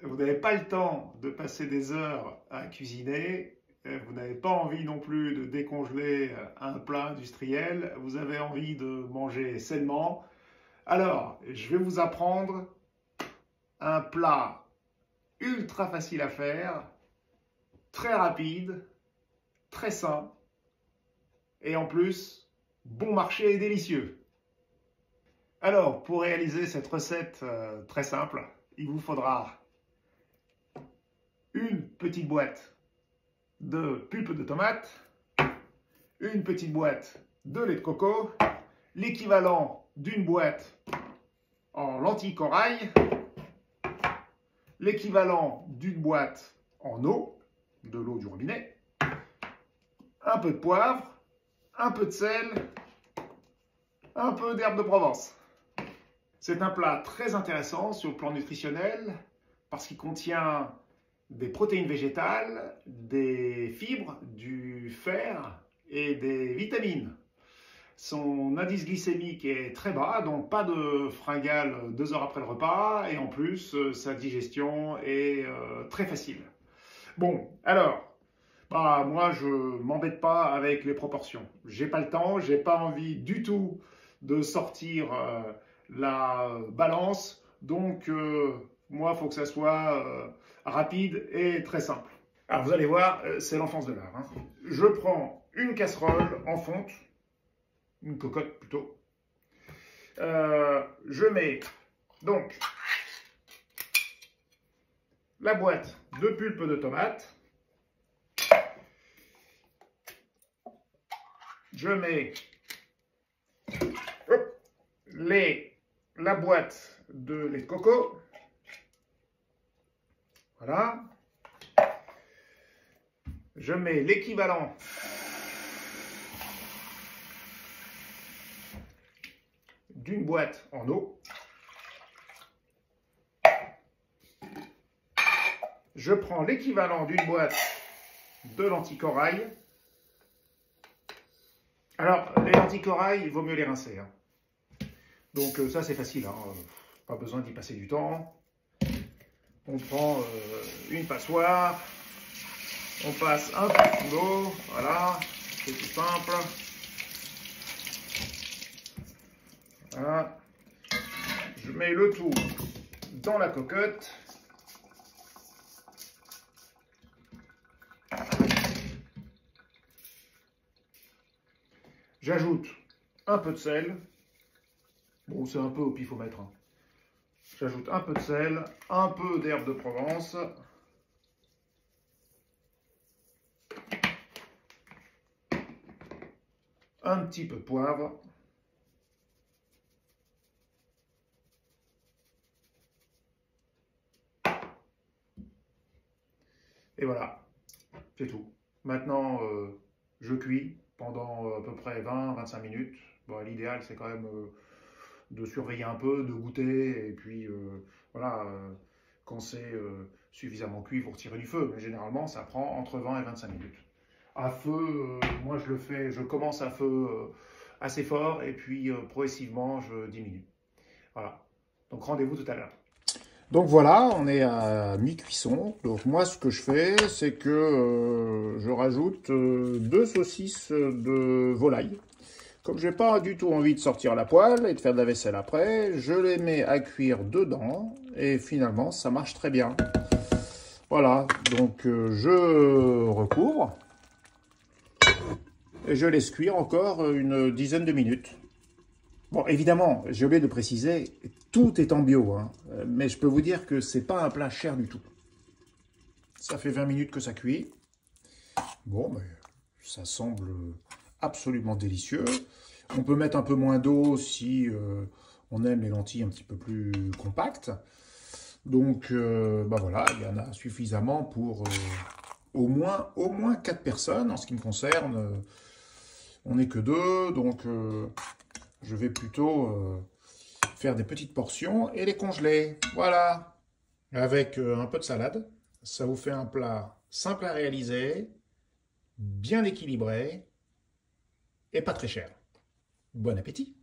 vous n'avez pas le temps de passer des heures à cuisiner, vous n'avez pas envie non plus de décongeler un plat industriel, vous avez envie de manger sainement. Alors, je vais vous apprendre un plat ultra facile à faire, très rapide, très sain, et en plus, bon marché et délicieux. Alors, pour réaliser cette recette très simple, il vous faudra une petite boîte de pulpe de tomate, une petite boîte de lait de coco, l'équivalent d'une boîte en lentilles corail, l'équivalent d'une boîte en eau, de l'eau du robinet, un peu de poivre, un peu de sel, un peu d'herbe de Provence. C'est un plat très intéressant sur le plan nutritionnel parce qu'il contient des protéines végétales, des fibres, du fer et des vitamines. Son indice glycémique est très bas, donc pas de fringales 2 heures après le repas, et en plus, sa digestion est très facile. Bon, alors, moi je m'embête pas avec les proportions. J'ai pas le temps, j'ai pas envie du tout de sortir la balance, donc moi il faut que ça soit rapide et très simple. Alors vous allez voir, c'est l'enfance de l'art. Je prends une casserole en fonte, une cocotte plutôt. Je mets donc la boîte de pulpe de tomate. Je mets la boîte de lait de coco. Voilà. Je mets l'équivalent d'une boîte en eau. Je prends l'équivalent d'une boîte de lentilles corail. Alors, les lentilles corail, il vaut mieux les rincer. Donc ça, c'est facile. Pas besoin d'y passer du temps. On prend une passoire. On passe un peu sous l'eau. Voilà, c'est tout simple. Voilà. Je mets le tout dans la cocotte. J'ajoute un peu de sel. Bon, c'est un peu au pifomètre. J'ajoute un peu de sel, un peu d'herbe de Provence. Un petit peu de poivre. Et voilà, c'est tout. Maintenant, je cuis pendant à peu près 20-25 minutes. Bon, l'idéal, c'est quand même de surveiller un peu, de goûter, et puis voilà, quand c'est suffisamment cuit, vous retirez du feu. Mais généralement, ça prend entre 20 et 25 minutes. À feu, moi je le fais, je commence à feu assez fort, et puis progressivement, je diminue. Voilà, donc rendez-vous tout à l'heure. Donc voilà, on est à mi-cuisson. Donc moi, ce que je fais, c'est que je rajoute 2 saucisses de volaille. Comme je n'ai pas du tout envie de sortir la poêle et de faire de la vaisselle après, je les mets à cuire dedans et finalement, ça marche très bien. Voilà, donc je recouvre et je laisse cuire encore une dizaine de minutes. Bon, évidemment, j'ai oublié de préciser, tout est en bio, mais je peux vous dire que c'est pas un plat cher du tout. Ça fait 20 minutes que ça cuit. Bon, mais ça semble absolument délicieux. On peut mettre un peu moins d'eau si on aime les lentilles un petit peu plus compactes. Donc, voilà, il y en a suffisamment pour au moins 4 personnes. En ce qui me concerne, on n'est que 2, donc je vais plutôt faire des petites portions et les congeler. Voilà, avec un peu de salade. Ça vous fait un plat simple à réaliser, bien équilibré et pas très cher. Bon appétit!